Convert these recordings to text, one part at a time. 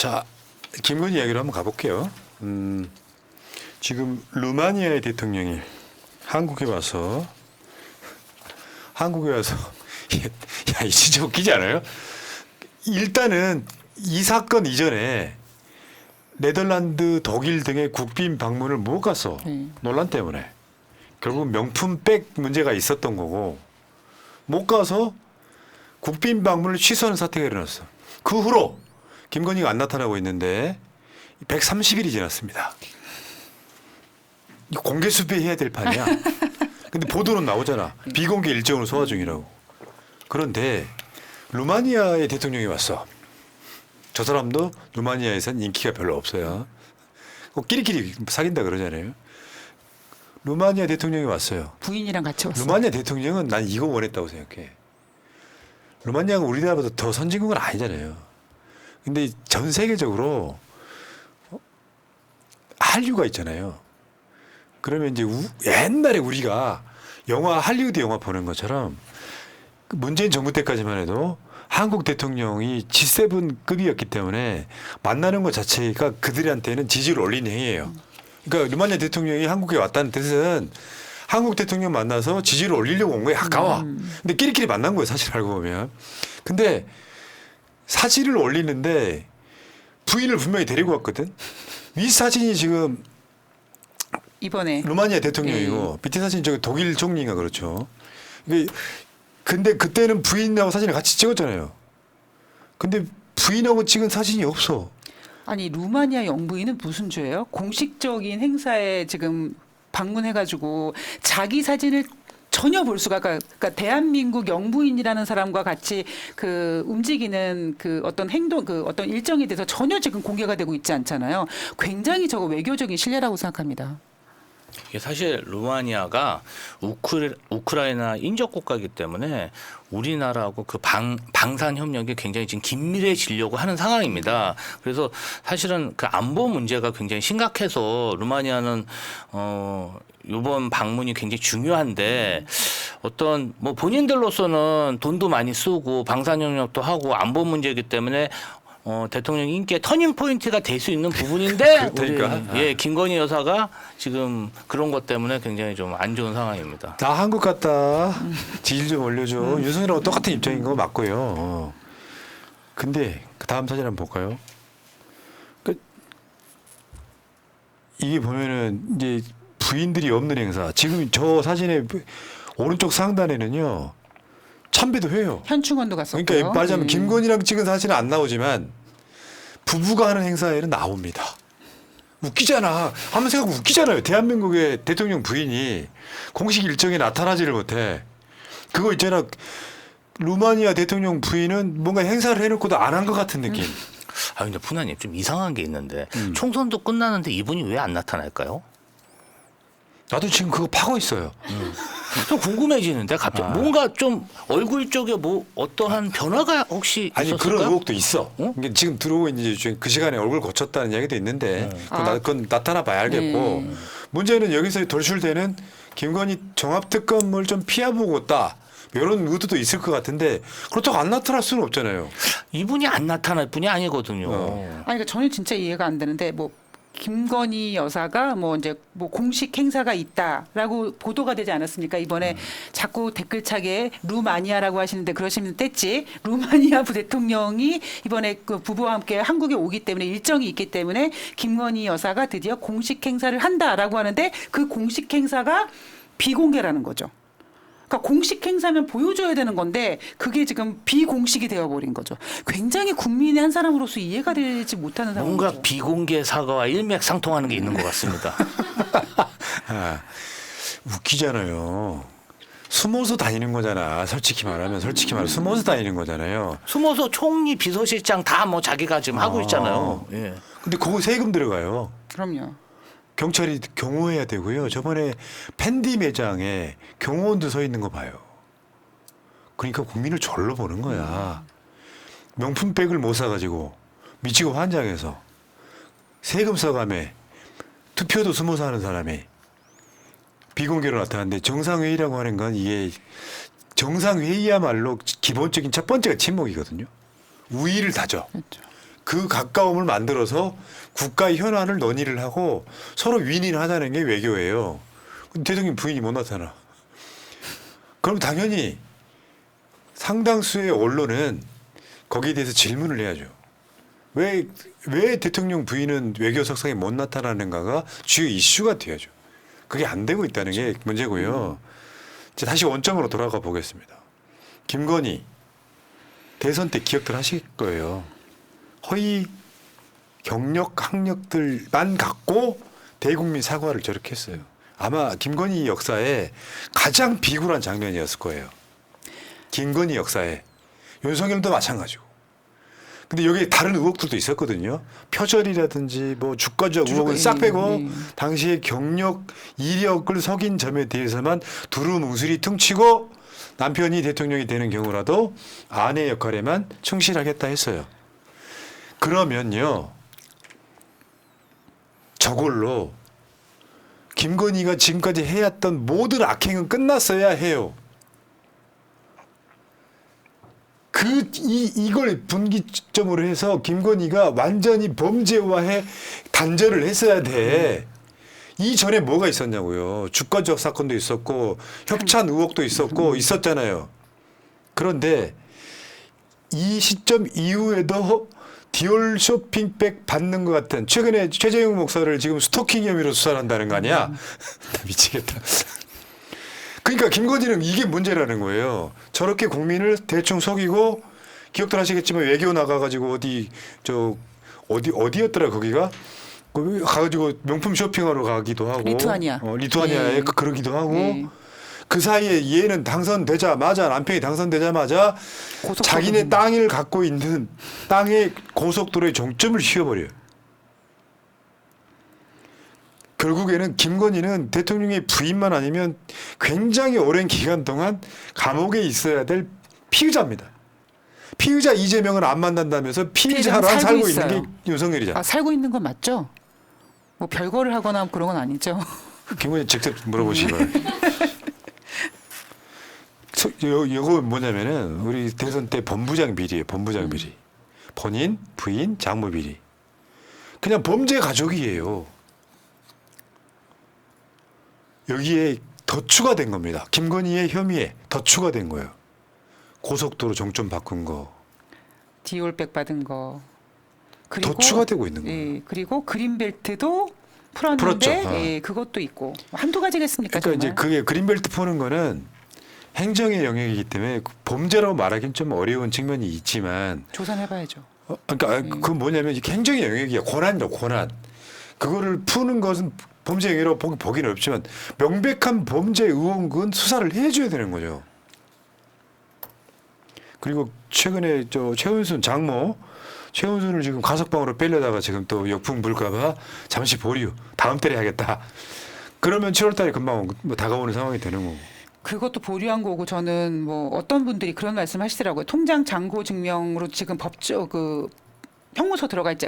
자, 김건희 이야기로 한번 가볼게요. 지금 루마니아의 대통령이 한국에 와서 야, 이 진짜 웃기지 않아요? 일단은 이 사건 이전에 네덜란드, 독일 등의 국빈 방문을 못 갔어. 논란 때문에. 결국 명품백 문제가 있었던 거고 못 가서 국빈 방문을 취소하는 사태가 일어났어. 그 후로 김건희가 안 나타나고 있는데 130일이 지났습니다. 이거 공개 수배해야 될 판이야. 근데 보도는 나오잖아. 비공개 일정으로 소화 중이라고. 그런데 루마니아의 대통령이 왔어. 저 사람도 루마니아에선 인기가 별로 없어요. 끼리끼리 사귄다 그러잖아요. 루마니아 대통령이 왔어요. 부인이랑 같이 왔어요. 루마니아 대통령은 난 이거 원했다고 생각해. 루마니아가 우리나라보다 더 선진국은 아니잖아요. 근데 전 세계적으로 한류가 있잖아요. 그러면 이제 옛날에 우리가 할리우드 영화 보는 것처럼 문재인 정부 때까지만 해도 한국 대통령이 G7급이었기 때문에 만나는 것 자체가 그들한테는 지지를 올리는 행위예요. 그러니까 루마니아 대통령이 한국에 왔다는 뜻은 한국 대통령 만나서 지지를 올리려고 온 거에 가까워. 근데 끼리끼리 만난 거예요, 사실 알고 보면. 근데 사진을 올리는데 부인을 분명히 데리고 왔거든. 위 사진이 지금 이번에 루마니아 대통령이고 밑에 사진 저기 독일 총리가 그렇죠. 근데 그때는 부인하고 사진을 같이 찍었잖아요. 근데 부인하고 찍은 사진이 없어. 아니 루마니아 영부인은 무슨 죄예요? 공식적인 행사에 지금 방문해가지고 자기 사진을 전혀 볼 수가 그러니까 대한민국 영부인이라는 사람과 같이 그 움직이는 그 어떤 행동 그 어떤 일정에 대해서 전혀 지금 공개가 되고 있지 않잖아요. 굉장히 저거 외교적인 실례라고 생각합니다. 이게 사실 루마니아가 우크라이나 인접 국가이기 때문에 우리나라하고 그 방산 협력이 굉장히 지금 긴밀해지려고 하는 상황입니다. 그래서 사실은 그 안보 문제가 굉장히 심각해서 루마니아는 이번 방문이 굉장히 중요한데 어떤 뭐 본인들로서는 돈도 많이 쓰고 방산 협력도 하고 안보 문제이기 때문에 대통령 인기의 터닝 포인트가 될 수 있는 부분인데 우리, 김건희 여사가 지금 그런 것 때문에 굉장히 좀 안 좋은 상황입니다. 나 한국 갔다. 지질 좀 올려줘. 윤석열하고 똑같은 입장인 거 맞고요. 근데 그 다음 사진 한번 볼까요? 이게 보면은 이제 부인들이 없는 행사. 지금 저 사진의 오른쪽 상단에는요. 참배도 해요. 현충원도 갔었고요. 그러니까 말하자면 김건희랑 찍은 사진은 안 나오지만 부부가 하는 행사에는 나옵니다. 웃기잖아. 한번 생각하면 웃기잖아요. 대한민국의 대통령 부인이 공식 일정에 나타나지를 못해. 그거 있잖아. 루마니아 대통령 부인은 뭔가 행사를 해놓고도 안 한 것 같은 느낌. 아 근데 푸나님 좀 이상한 게 있는데 총선도 끝나는데 이분이 왜 안 나타날까요? 나도 지금 그거 파고 있어요. 좀 궁금해지는데 갑자기 뭔가 좀 얼굴 쪽에 뭐 어떠한 변화가 혹시 아니 있었을까요? 그런 의혹도 있어. 그러니까 지금 들어오고 이제 그 시간에 얼굴 고쳤다는 이야기도 있는데 그건 나타나 봐야 알겠고 문제는 여기서 돌출되는 김건희 종합특검을 좀 피해보고 있다. 이런 의도도 있을 것 같은데 그렇다고 안 나타날 수는 없잖아요. 이분이 안 나타날 분이 아니거든요. 아니 그러니까 저는 진짜 이해가 안 되는데 뭐 김건희 여사가 뭐 이제 뭐 공식 행사가 있다라고 보도가 되지 않았습니까? 이번에 자꾸 댓글창에 루마니아라고 하시는데 그러시면 뗐지. 루마니아 대통령이 이번에 그 부부와 함께 한국에 오기 때문에 일정이 있기 때문에 김건희 여사가 드디어 공식 행사를 한다라고 하는데 그 공식 행사가 비공개라는 거죠. 그러니까 공식 행사면 보여줘야 되는 건데 그게 지금 비공식이 되어버린 거죠. 굉장히 국민의 한 사람으로서 이해가 되지 못하는 상황이죠. 뭔가 비공개 사과와 일맥상통하는 게 있는 것 같습니다. 웃기잖아요. 숨어서 다니는 거잖아. 솔직히 말하면 숨어서 다니는 거잖아요. 숨어서 총리 비서실장 다 뭐 자기가 지금 하고 있잖아요. 예. 근데 그거 세금 들어가요. 그럼요. 경찰이 경호해야 되고요. 저번에 팬디 매장에 경호원도 서 있는 거 봐요. 그러니까 국민을 절로 보는 거야. 명품백을 못 사가지고 미치고 환장해서 세금 써가며 투표도 숨어서 하는 사람이 비공개로 나타났는데 정상회의라고 하는 건 이게 정상회의야말로 기본적인 첫 번째가 침묵이거든요. 우위를 다져. 그렇죠. 그 가까움을 만들어서 국가의 현안을 논의를 하고 서로 윈윈하자는 게 외교예요. 근데 대통령 부인이 못 나타나. 그럼 당연히 상당수의 언론은 거기에 대해서 질문을 해야죠. 왜 대통령 부인은 외교 석상에 못 나타나는가가 주요 이슈가 돼야죠. 그게 안 되고 있다는 게 문제고요. 이제 다시 원점으로 돌아가 보겠습니다. 김건희 대선 때 기억들 하실 거예요. 허위 경력 학력들만 갖고 대국민 사과를 저렇게 했어요. 아마 김건희 역사에 가장 비굴한 장면이었을 거예요. 김건희 역사에. 윤석열도 마찬가지고. 근데 여기에 다른 의혹들도 있었거든요. 표절이라든지 뭐 주가적 의혹은 싹 빼고 당시에 경력 이력을 속인 점에 대해서만 두루뭉술이 퉁치고 남편이 대통령이 되는 경우라도 아내 역할에만 충실하겠다 했어요. 그러면요. 저걸로 김건희가 지금까지 해왔던 모든 악행은 끝났어야 해요. 이걸 분기점으로 해서 김건희가 완전히 범죄와해 단절을 했어야 돼. 이전에 뭐가 있었냐고요. 주가적 사건도 있었고 협찬 의혹도 있었고 있었잖아요. 그런데 이 시점 이후에도 디올 쇼핑백 받는 것 같은 최근에 최재형 목사를 지금 스토킹 혐의로 수사를 한다는 거 아니야? 나 미치겠다. 그러니까 김건희는 이게 문제라는 거예요. 저렇게 국민을 대충 속이고 기억들 하시겠지만 외교 나가가지고 어디였더라 거기가? 거기 가가지고 명품 쇼핑하러 가기도 하고 리투아니아. 리투아니아에 네. 그러기도 하고 네. 그 사이에 얘는 당선되자마자 남편이 당선되자마자 고속도로. 자기네 땅을 갖고 있는 땅의 고속도로의 종점을 씌워버려요. 결국에는 김건희는 대통령의 부인만 아니면 굉장히 오랜 기간 동안 감옥에 있어야 될 피의자입니다. 피의자 이재명은 안 만난다면서 피의자랑 살고 있는 게 윤석열이잖아. 아, 살고 있는 건 맞죠? 뭐 별거를 하거나 그런 건 아니죠. 김건희 직접 물어보시기 바랍니다. 이거 뭐냐면은 우리 대선 때 본부장 비리예요. 본부장 비리. 본인, 부인, 장모 비리. 그냥 범죄 가족이에요. 여기에 더 추가된 겁니다. 김건희의 혐의에 더 추가된 거예요. 고속도로 종점 바꾼 거. 디올백 받은 거. 그리고 더 추가되고 있는 거예요. 예, 그리고 그린벨트도 풀었는데 풀었죠. 예, 그것도 있고 한두 가지겠습니까? 그러니까 이제 정말? 그게 그린벨트 푸는 거는 행정의 영역이기 때문에 범죄라고 말하기는 좀 어려운 측면이 있지만 조사해봐야죠. 그러니까 그 뭐냐면 이게 행정의 영역이야. 권한이죠. 권한. 그거를 푸는 것은 범죄 행위라고 보기는 어렵지만 명백한 범죄 의혹은 수사를 해줘야 되는 거죠. 그리고 최근에 최은순 장모 최은순을 지금 가석방으로 빼려다가 지금 또 역풍 불까봐 잠시 보류. 다음 달에 하겠다. 그러면 7월달에 금방 뭐 다가오는 상황이 되는 거고. 그것도 보류한 거고 저는 뭐 어떤 분들이 그런 말씀하시더라고요. 통장 잔고 증명으로 지금 법적 형무소 들어가 있지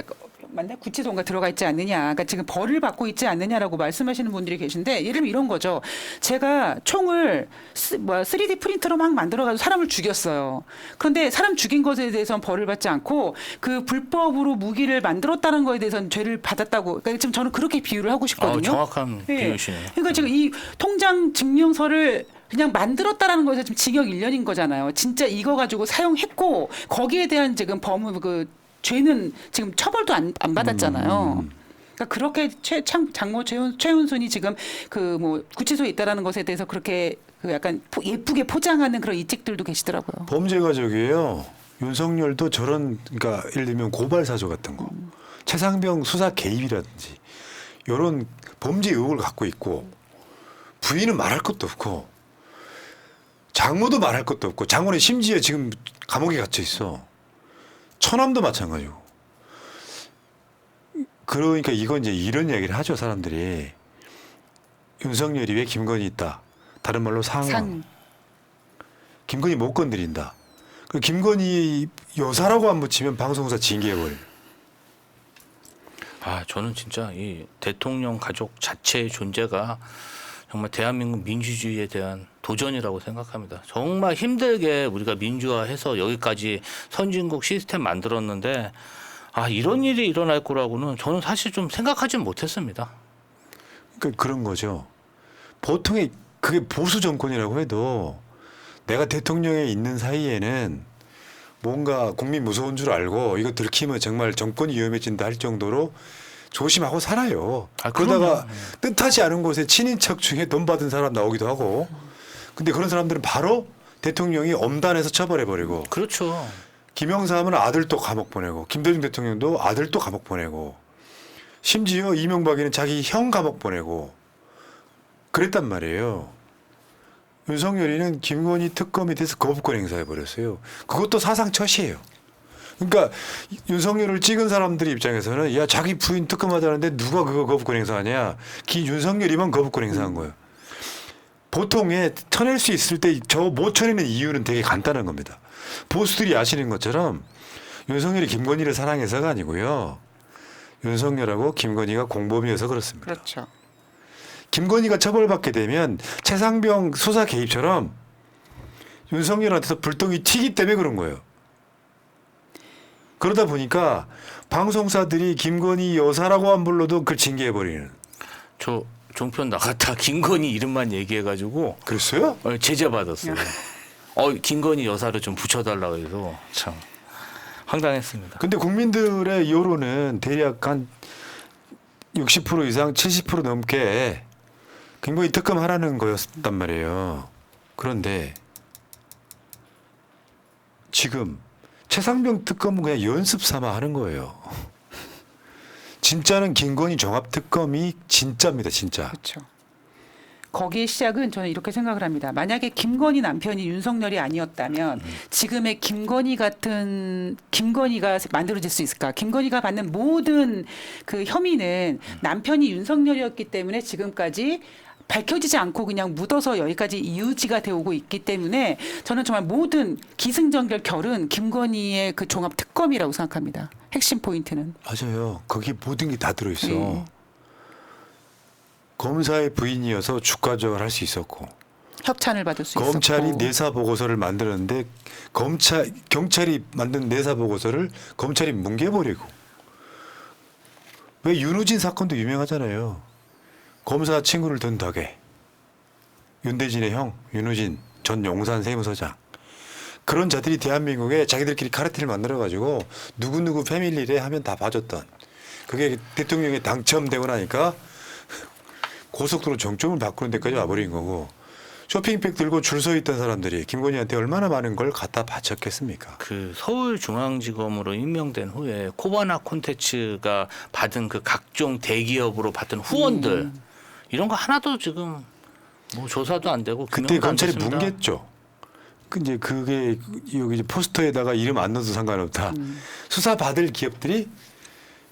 맞나 구치소인가 들어가 있지 않느냐. 그러니까 지금 벌을 받고 있지 않느냐라고 말씀하시는 분들이 계신데 예를 들면 이런 거죠. 제가 총을 3D 프린터로 막 만들어가지고 사람을 죽였어요. 그런데 사람 죽인 것에 대해서는 벌을 받지 않고 그 불법으로 무기를 만들었다는 거에 대해서는 죄를 받았다고. 그러니까 지금 저는 그렇게 비유를 하고 싶거든요. 정확한 네. 비유시네요. 그러니까 지금 이 통장 증명서를 그냥 만들었다라는 거에서 지금 징역 1년인 거잖아요. 진짜 이거 가지고 사용했고 거기에 대한 지금 죄는 지금 처벌도 안 받았잖아요. 그러니까 그렇게 장모 최은순이 지금 구치소에 있다라는 것에 대해서 그렇게 약간 예쁘게 포장하는 그런 이직들도 계시더라고요. 범죄 가족이에요. 윤석열도 저런 그러니까 예를 들면 고발 사조 같은 거, 최상병 수사 개입이라든지 이런 범죄 의혹을 갖고 있고 부인은 말할 것도 없고 장모도 말할 것도 없고 장모는 심지어 지금 감옥에 갇혀 있어. 처남도 마찬가지고. 그러니까 이건 이제 이런 이야기를 하죠 사람들이. 윤석열이 왜 김건희 있다. 다른 말로 상황. 김건희 못 건드린다. 그 김건희 여사라고 안 붙이면 방송사 징계해버려. 저는 진짜 이 대통령 가족 자체의 존재가 정말 대한민국 민주주의에 대한 도전이라고 생각합니다. 정말 힘들게 우리가 민주화해서 여기까지 선진국 시스템 만들었는데 아 이런 일이 일어날 거라고는 저는 사실 좀 생각하지 못했습니다. 그러니까 그런 거죠. 보통의 그게 보수 정권이라고 해도 내가 대통령에 있는 사이에는 뭔가 국민 무서운 줄 알고 이거 들키면 정말 정권이 위험해진다 할 정도로 조심하고 살아요. 아, 그러다가 그럼요. 뜻하지 않은 곳에 친인척 중에 돈 받은 사람 나오기도 하고 근데 그런 사람들은 바로 대통령이 엄단해서 처벌해버리고 그렇죠. 김영삼 하면 아들도 감옥 보내고 김대중 대통령도 아들도 감옥 보내고 심지어 이명박이는 자기 형 감옥 보내고 그랬단 말이에요. 윤석열이는 김건희 특검에 대해서 거부권 행사해버렸어요. 그것도 사상처시예요. 그러니까 윤석열을 찍은 사람들 입장에서는 야 자기 부인 특검하자는데 누가 그거 거부권 행사하냐. 윤석열이만 거부권 행사한 거예요. 보통에 쳐낼 수 있을 때 저 못 쳐내는 이유는 되게 간단한 겁니다. 보수들이 아시는 것처럼 윤석열이 김건희를 사랑해서가 아니고요. 윤석열하고 김건희가 공범이어서 그렇습니다. 그렇죠. 김건희가 처벌받게 되면 최상병 수사 개입처럼 윤석열한테서 불똥이 튀기 때문에 그런 거예요. 그러다 보니까 방송사들이 김건희 여사라고 안 불러도 그걸 징계해버리는. 저 종편 나갔다 김건희 이름만 얘기해가지고 그랬어요? 제재 받았어요. 김건희 여사를 좀 붙여달라고 해서 참 황당했습니다. 근데 국민들의 여론은 대략 한 60% 이상 70% 넘게 김건희 특검하라는 거였단 말이에요. 그런데 지금 최상병 특검은 그냥 연습 삼아 하는 거예요. 진짜는 김건희 종합특검이 진짜입니다. 진짜. 그렇죠. 거기에 시작은 저는 이렇게 생각을 합니다. 만약에 김건희 남편이 윤석열이 아니었다면 지금의 김건희가 만들어질 수 있을까? 김건희가 받는 모든 그 혐의는 남편이 윤석열이었기 때문에 지금까지 밝혀지지 않고 그냥 묻어서 여기까지 유지가 되어 오고 있기 때문에 저는 정말 모든 기승전결 결은 김건희의 그 종합 특검이라고 생각합니다. 핵심 포인트는. 맞아요. 거기 모든 게 다 들어있어. 네. 검사의 부인이어서 주가 조작을 할 수 있었고 협찬을 받을 수 검찰이 있었고. 내사 보고서를 만들었는데 경찰이 만든 내사 보고서를 검찰이 뭉개버리고 왜 윤우진 사건도 유명하잖아요. 검사 친구를 둔 덕에 윤대진의 형 윤우진 전 용산 세무서장 그런 자들이 대한민국에 자기들끼리 카르텔을 만들어가지고 누구누구 패밀리래 하면 다 봐줬던 그게 대통령에 당첨되고 나니까 고속도로 정점을 바꾸는 데까지 와버린 거고 쇼핑백 들고 줄 서 있던 사람들이 김건희한테 얼마나 많은 걸 갖다 바쳤겠습니까? 그 서울중앙지검으로 임명된 후에 코바나 콘텐츠가 받은 그 각종 대기업으로 받은 후원들 이런 거 하나도 지금 뭐 조사도 안 되고 그때 규명도 안 검찰이 됐습니다. 뭉갰죠. 이제 그게 여기 이제 포스터에다가 이름 안 넣어도 상관없다. 수사 받을 기업들이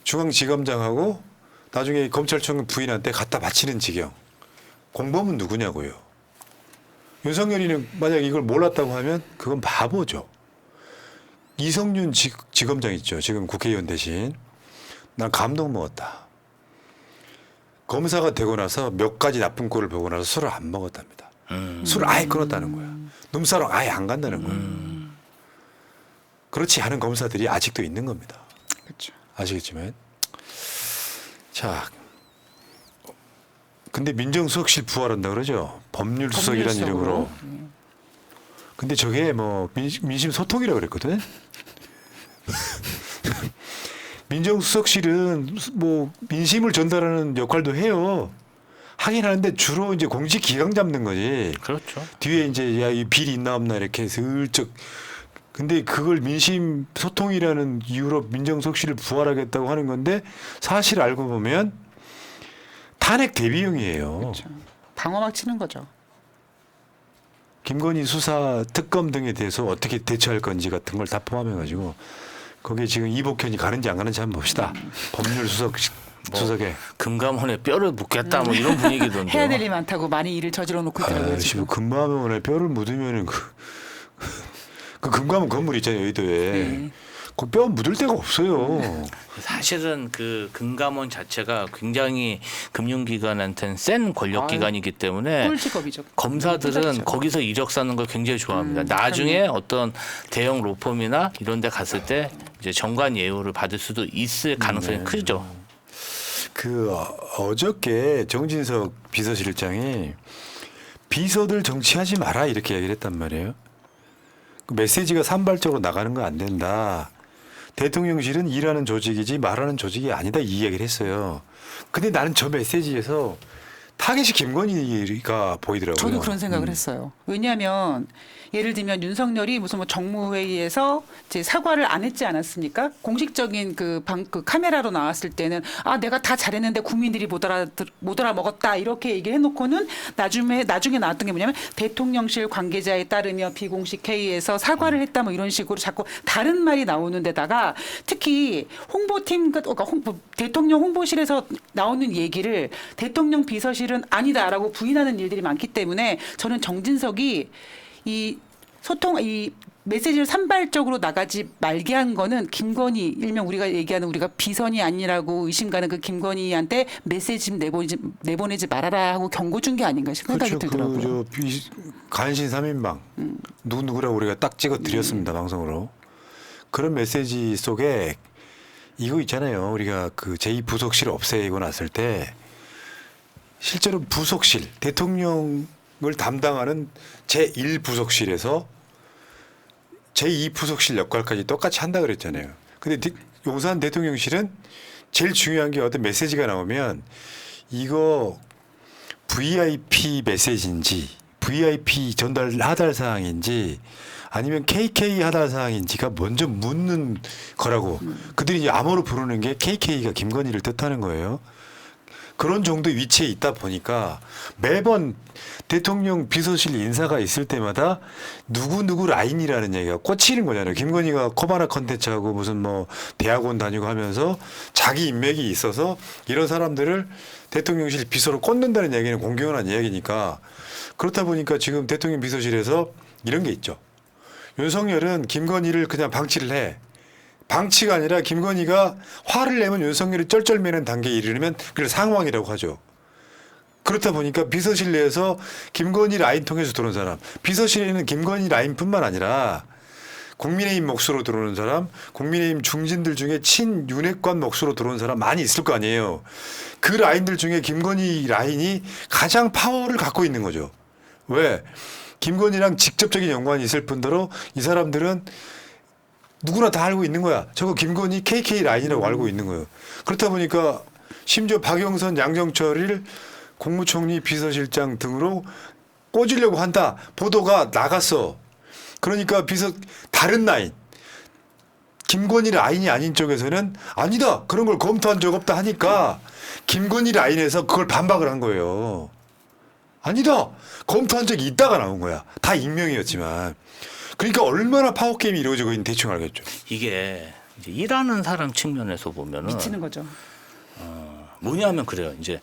중앙지검장하고 나중에 검찰청 부인한테 갖다 바치는 지경. 공범은 누구냐고요. 윤석열이는 만약 이걸 몰랐다고 하면 그건 바보죠. 이성윤 지검장 있죠. 지금 국회의원 대신. 난 감동 먹었다. 검사가 되고 나서 몇 가지 나쁜 꼴을 보고 나서 술을 안 먹었답니다. 술을 아예 끊었다는 거야. 눈사람 아예 안 간다는 거야. 그렇지 않은 검사들이 아직도 있는 겁니다. 그렇죠. 아시겠지만. 자, 근데 민정수석실 부활한다 그러죠. 법률수석이라는 이름으로. 근데 저게 뭐 민심 소통이라고 그랬거든. 민정수석실은 뭐 민심을 전달하는 역할도 해요. 하긴 하는데 주로 이제 공직 기강 잡는 거지. 그렇죠. 뒤에 이제 야, 이 비리 있나 없나 이렇게 슬쩍. 근데 그걸 민심 소통이라는 이유로 민정수석실을 부활하겠다고 하는 건데 사실 알고 보면 탄핵 대비용이에요. 그렇죠. 방어막 치는 거죠. 김건희 수사 특검 등에 대해서 어떻게 대처할 건지 같은 걸 다 포함해가지고 거기에 지금 이복현이 가는지 안 가는지 한번 봅시다. 법률 수석에. 금감원에 뼈를 묻겠다 뭐 이런 분위기던데. 해야 될 일이 많다고 많이 일을 저질러 놓고 있더라고요. 지금. 금감원에 뼈를 묻으면은 그 금감원 건물 있잖아요 여의도에. 네. 그 뼈 묻을 데가 없어요. 사실은 그 금감원 자체가 굉장히 금융기관한테는 센 권력기관이기 때문에 꿀직업이죠. 검사들은 꿀작이죠. 거기서 이력 쌓는 걸 굉장히 좋아합니다. 나중에 어떤 대형 로펌이나 이런 데 갔을 때 이제 정관 예우를 받을 수도 있을 가능성이 크죠. 그 어저께 정진석 비서실장이 비서들 정치하지 마라 이렇게 얘기를 했단 말이에요. 그 메시지가 산발적으로 나가는 거 안 된다. 대통령실은 일하는 조직이지 말하는 조직이 아니다 이 얘기를 했어요. 근데 나는 저 메시지에서 타겟이 김건희가 보이더라고요. 저도 그런 생각을 했어요. 왜냐하면 예를 들면 윤석열이 무슨 뭐 정무회의에서 이제 사과를 안 했지 않았습니까? 공식적인 그 카메라로 나왔을 때는 아 내가 다 잘했는데 국민들이 못 알아먹었다 이렇게 얘기를 해놓고는 나중에 나왔던 게 뭐냐면 대통령실 관계자에 따르며 비공식 회의에서 사과를 했다 뭐 이런 식으로 자꾸 다른 말이 나오는 데다가 특히 홍보팀 그러니까 대통령 홍보실에서 나오는 얘기를 대통령 비서실은 아니다라고 부인하는 일들이 많기 때문에 저는 정진석이 이 메시지를 산발적으로 나가지 말게 한 거는 김건희 일명 우리가 얘기하는 우리가 비선이 아니라고 의심가는 그 김건희한테 메시지 좀 내보내지 말아라 하고 경고 준 게 아닌가 싶은 생각이 들더라고요. 간신 3인방 누구라고 우리가 딱 찍어 드렸습니다 방송으로. 그런 메시지 속에 이거 있잖아요. 우리가 그 제2부속실 없애고 났을 때 실제로 부속실 대통령을 담당하는 제1부속실에서 제2부속실 역할까지 똑같이 한다 그랬잖아요. 근데 용산 대통령실은 제일 중요한 게 어떤 메시지가 나오면 이거 VIP 메시지인지 VIP 전달 하달 사항인지 아니면 KK 하달 사항인지가 먼저 묻는 거라고. 그들이 이제 암호로 부르는 게 KK가 김건희를 뜻하는 거예요. 그런 정도의 위치에 있다 보니까 매번 대통령 비서실 인사가 있을 때마다 누구 라인이라는 얘기가 꽂히는 거잖아요. 김건희가 코바나 컨텐츠하고 무슨 뭐 대학원 다니고 하면서 자기 인맥이 있어서 이런 사람들을 대통령실 비서로 꽂는다는 얘기는 공경한 이야기니까 그렇다 보니까 지금 대통령 비서실에서 이런 게 있죠. 윤석열은 김건희를 그냥 방치를 해. 방치가 아니라 김건희가 화를 내면 윤석열이 쩔쩔매는 단계에 이르면 그걸 상황이라고 하죠. 그렇다 보니까 비서실 내에서 김건희 라인 통해서 들어온 사람, 비서실에는 김건희 라인뿐만 아니라 국민의힘 몫으로 들어오는 사람, 국민의힘 중진들 중에 친윤핵관 몫으로 들어온 사람 많이 있을 거 아니에요. 그 라인들 중에 김건희 라인이 가장 파워를 갖고 있는 거죠. 왜? 김건희랑 직접적인 연관이 있을 뿐더러 이 사람들은 누구나 다 알고 있는 거야. 저거 김건희 KK 라인이라고 알고 있는 거예요. 그렇다 보니까 심지어 박영선, 양정철을 국무총리 비서실장 등으로 꽂으려고 한다. 보도가 나갔어. 그러니까 다른 라인. 김건희 라인이 아닌 쪽에서는 아니다. 그런 걸 검토한 적 없다 하니까 김건희 라인에서 그걸 반박을 한 거예요. 아니다. 검토한 적이 있다가 나온 거야. 다 익명이었지만. 그러니까 얼마나 파워게임이 이루어지고 있는지 대충 알겠죠. 이게 이제 일하는 사람 측면에서 보면은 미치는 거죠. 뭐냐면 그래요. 이제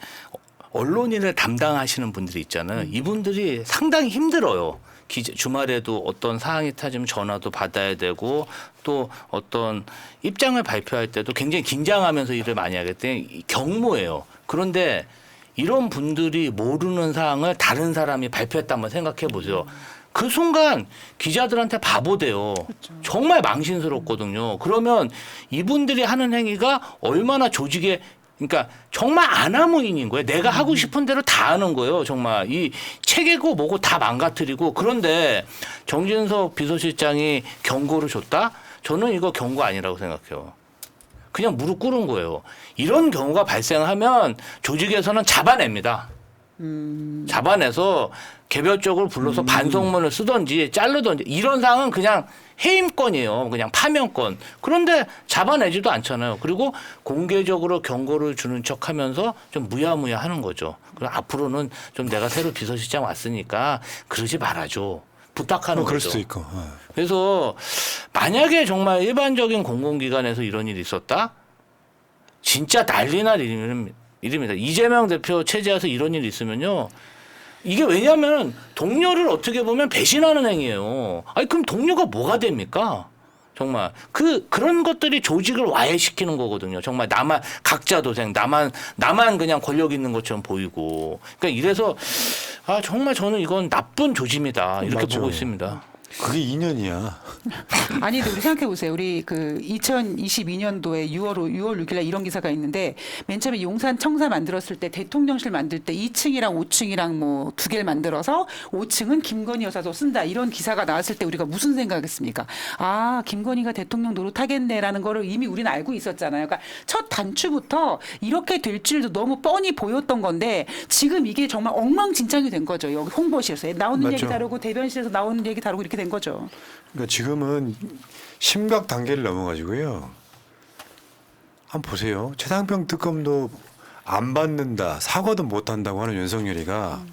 언론인을 담당하시는 분들이 있잖아요. 이분들이 상당히 힘들어요. 주말에도 어떤 사항이 터지면 전화도 받아야 되고 또 어떤 입장을 발표할 때도 굉장히 긴장하면서 일을 많이 하기 때문에 경무예요. 그런데 이런 분들이 모르는 사항을 다른 사람이 발표했다 한번 생각해 보세요. 그 순간 기자들한테 바보 돼요. 그렇죠. 정말 망신스럽거든요. 그러면 이분들이 하는 행위가 얼마나 조직에 그러니까 정말 아나무인인 거예요. 내가 하고 싶은 대로 다 하는 거예요. 정말 이 체계고 뭐고 다 망가뜨리고. 그런데 정진석 비서실장이 경고를 줬다? 저는 이거 경고 아니라고 생각해요. 그냥 무릎 꿇은 거예요. 이런 경우가 발생하면 조직에서는 잡아냅니다. 잡아내서 개별적으로 불러서 반성문을 쓰든지 자르든지 이런 상황은 그냥 해임권이에요. 그냥 파면권. 그런데 잡아내지도 않잖아요. 그리고 공개적으로 경고를 주는 척하면서 좀 무야무야 하는 거죠. 그리고 앞으로는 좀 내가 새로 비서실장 왔으니까 그러지 말아줘. 부탁하는 그럴 거죠. 수도 있고. 그래서 만약에 정말 일반적인 공공기관에서 이런 일이 있었다? 진짜 난리 날 일입니다. 이재명 대표 체제에서 이런 일이 있으면요. 이게 왜냐하면 동료를 어떻게 보면 배신하는 행위예요. 아니 그럼 동료가 뭐가 됩니까? 정말 그런 것들이 조직을 와해시키는 거거든요. 정말 나만 각자 도생, 나만 그냥 권력 있는 것처럼 보이고. 그러니까 이래서 정말 저는 이건 나쁜 조짐이다 이렇게 맞죠. 보고 있습니다. 그게 2년이야. 아니, 근데 우리 생각해 보세요. 우리 그 2022년도에 6월 6일날 이런 기사가 있는데 맨 처음에 용산 청사 만들었을 때 대통령실 만들 때 2층이랑 5층이랑 뭐 두 개를 만들어서 5층은 김건희 여사도 쓴다 이런 기사가 나왔을 때 우리가 무슨 생각했습니까? 아, 김건희가 대통령 노릇하겠네라는 거를 이미 우리는 알고 있었잖아요. 그러니까 첫 단추부터 이렇게 될 줄도 너무 뻔히 보였던 건데 지금 이게 정말 엉망진창이 된 거죠. 여기 홍보실에서 나오는 맞죠. 얘기 다르고 대변실에서 나오는 얘기 다르고 이렇게 된 거죠. 그러니까 지금은 심각 단계를 넘어가지고요. 한번 보세요. 최상병 특검도 안 받는다, 사과도 못 한다고 하는 윤석열이가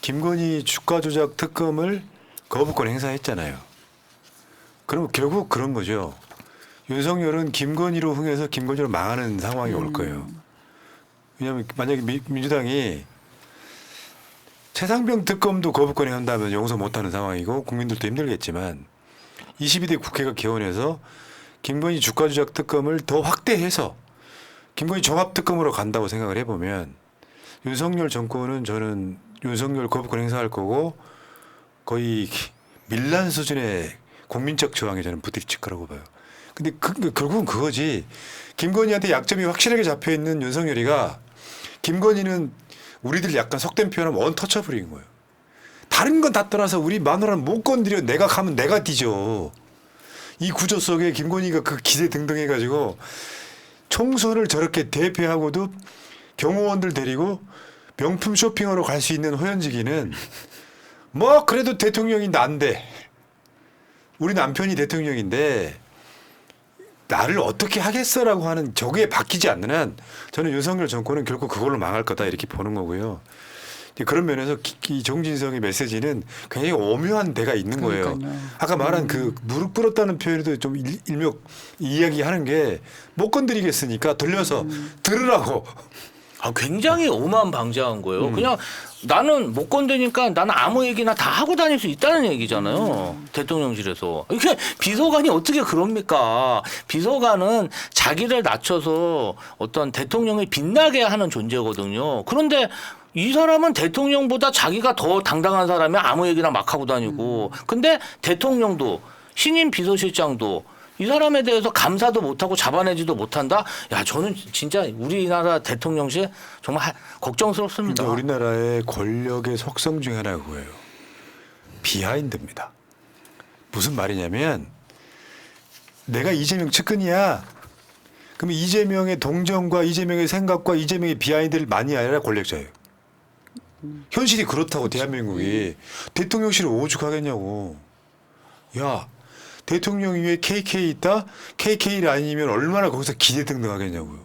김건희 주가 조작 특검을 거부권 행사했잖아요. 그럼 결국 그런 거죠. 윤석열은 김건희로 흥해서 김건희로 망하는 상황이 올 거예요. 왜냐하면 만약에 민주당이 최상병 특검도 거부권에 한다면 용서 못하는 상황이고 국민들도 힘들겠지만 22대 국회가 개원해서 김건희 주가 조작 특검을 더 확대해서 김건희 종합 특검으로 간다고 생각을 해보면 윤석열 정권은 저는 윤석열 거부권 행사할 거고 거의 밀란 수준의 국민적 저항에 저는 부딪힐 거라고 봐요. 근데 결국은 그거지. 김건희한테 약점이 확실하게 잡혀 있는 윤석열이가 김건희는 우리들 약간 속된 표현하면 원터처블인 거예요. 다른 건 다 떠나서 우리 마누라는 못 건드려. 내가 가면 내가 뒤져. 이 구조 속에 김건희가 그 기세 등등해가지고 총선을 저렇게 대패하고도 경호원들 데리고 명품 쇼핑하러 갈 수 있는 호연지기는 뭐 그래도 대통령이 난데 우리 남편이 대통령인데 나를 어떻게 하겠어라고 하는 저게 바뀌지 않는 한 저는 윤석열 정권은 결국 그걸로 망할 거다 이렇게 보는 거고요. 그런 면에서 이 정진석의 메시지는 굉장히 오묘한 데가 있는 거예요. 그러니까요. 아까 말한 그 무릎 꿇었다는 표현도 좀 일명 이야기하는 게 못 건드리겠으니까 돌려서 들으라고. 굉장히 오만방자한 거예요. 그냥 나는 못 건드니까 나는 아무 얘기나 다 하고 다닐 수 있다는 얘기잖아요. 대통령실에서. 이게 비서관이 어떻게 그럽니까? 비서관은 자기를 낮춰서 어떤 대통령을 빛나게 하는 존재거든요. 그런데 이 사람은 대통령보다 자기가 더 당당한 사람이 아무 얘기나 막 하고 다니고. 근데 대통령도 신임 비서실장도 이 사람에 대해서 감사도 못하고 잡아내지도 못한다? 야, 저는 진짜 우리나라 대통령실 정말 걱정스럽습니다. 그러니까 우리나라의 권력의 속성 중에 하나가 그거예요. 비하인드입니다. 무슨 말이냐면 내가 이재명 측근이야. 그러면 이재명의 동정과 이재명의 생각과 이재명의 비하인드를 많이 알아야 권력자예요. 현실이 그렇다고 대한민국이 대통령실을 오죽하겠냐고. 야, 대통령 위에 KK 있다? KK를 아니면 얼마나 거기서 기대등등하겠냐고요.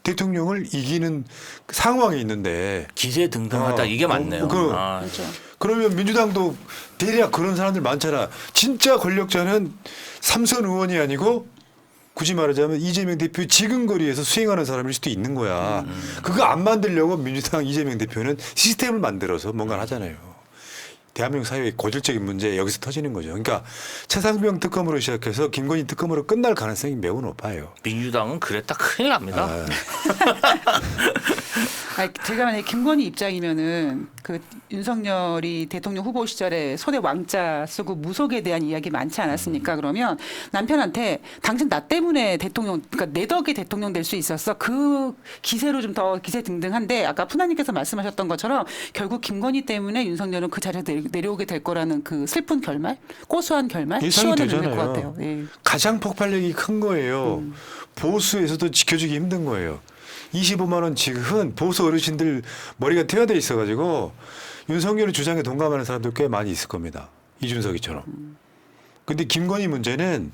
대통령을 이기는 상황이 있는데 기세등등하다 이게 맞네요. 그렇죠. 그러면 민주당도 대략 그런 사람들 많잖아. 진짜 권력자는 삼선 의원이 아니고 굳이 말하자면 이재명 대표 지근거리에서 수행하는 사람일 수도 있는 거야. 그거 안 만들려고 민주당 이재명 대표는 시스템을 만들어서 뭔가를 하잖아요. 대한민국 사회의 고질적인 문제 여기서 터지는 거죠. 그러니까 최상병 특검으로 시작해서 김건희 특검으로 끝날 가능성이 매우 높아요. 민주당은 그랬다 큰일 납니다. 제가 만약에 김건희 입장이면은 그 윤석열이 대통령 후보 시절에 손에 왕자 쓰고 무속에 대한 이야기 많지 않았습니까? 그러면 남편한테 당신 나 때문에 대통령, 그러니까 내 덕에 대통령 될 수 있었어. 그 기세로 좀 더 기세등등한데 아까 푸나님께서 말씀하셨던 것처럼 결국 김건희 때문에 윤석열은 그 자리에서 내려오게 될 거라는 그 슬픈 결말, 고소한 결말, 예상이 시원을 넣을 것 되잖아요. 같아요. 예. 가장 폭발력이 큰 거예요. 보수에서도 지켜주기 힘든 거예요. 25만 원 지급은 보수 어르신들 머리가 퇴화돼 있어가지고 윤석열의 주장에 동감하는 사람들 꽤 많이 있을 겁니다. 이준석이처럼. 근데 김건희 문제는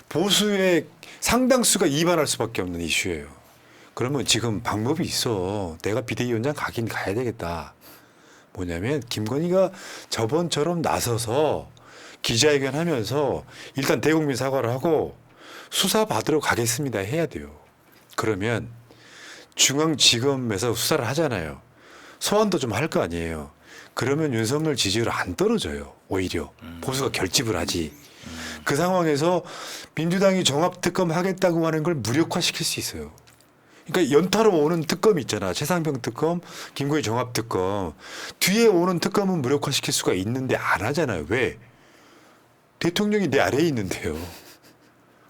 보수의 상당수가 이반할 수밖에 없는 이슈예요. 그러면 지금 방법이 있어. 내가 비대위원장 가긴 가야 되겠다. 뭐냐면 김건희가 저번처럼 나서서 기자회견 하면서 일단 대국민 사과를 하고 수사 받으러 가겠습니다 해야 돼요. 그러면 중앙지검에서 수사를 하잖아요. 소환도 좀 할 거 아니에요. 그러면 윤석열 지지율 안 떨어져요. 오히려 보수가 결집을 하지. 그 상황에서 민주당이 종합특검 하겠다고 하는 걸 무력화시킬 수 있어요. 그러니까 연타로 오는 특검이 있잖아. 최상병 특검, 김건희 종합특검. 뒤에 오는 특검은 무력화시킬 수가 있는데 안 하잖아요. 왜? 대통령이 내 아래에 있는데요.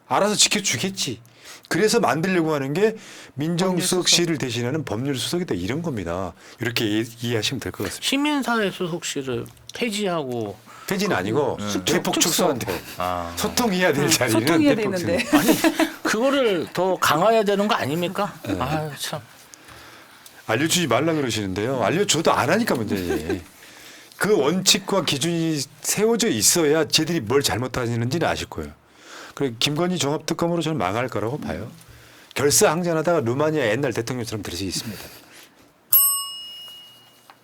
알아서 지켜주겠지. 그래서 만들려고 하는 게 민정수석실을 대신하는 법률수석이다 이런 겁니다. 이렇게 이해하시면 될 것 같습니다. 시민사회 수석실을 폐지하고 퇴진 아니고 대폭 축소한대. 아. 소통해야 될 자리는 소통해야 대폭 되는데. 축소. 아니 그거를 더 강화해야 되는 거 아닙니까? 아 참. 알려주지 말라 그러시는데요. 알려줘도 안 하니까 문제지. 그 원칙과 기준이 세워져 있어야 쟤들이 뭘 잘못하시는지는 아실 거예요. 그리고 김건희 종합특검으로 저는 망할 거라고 봐요. 결사항전하다가 루마니아 옛날 대통령처럼 될 수 있습니다.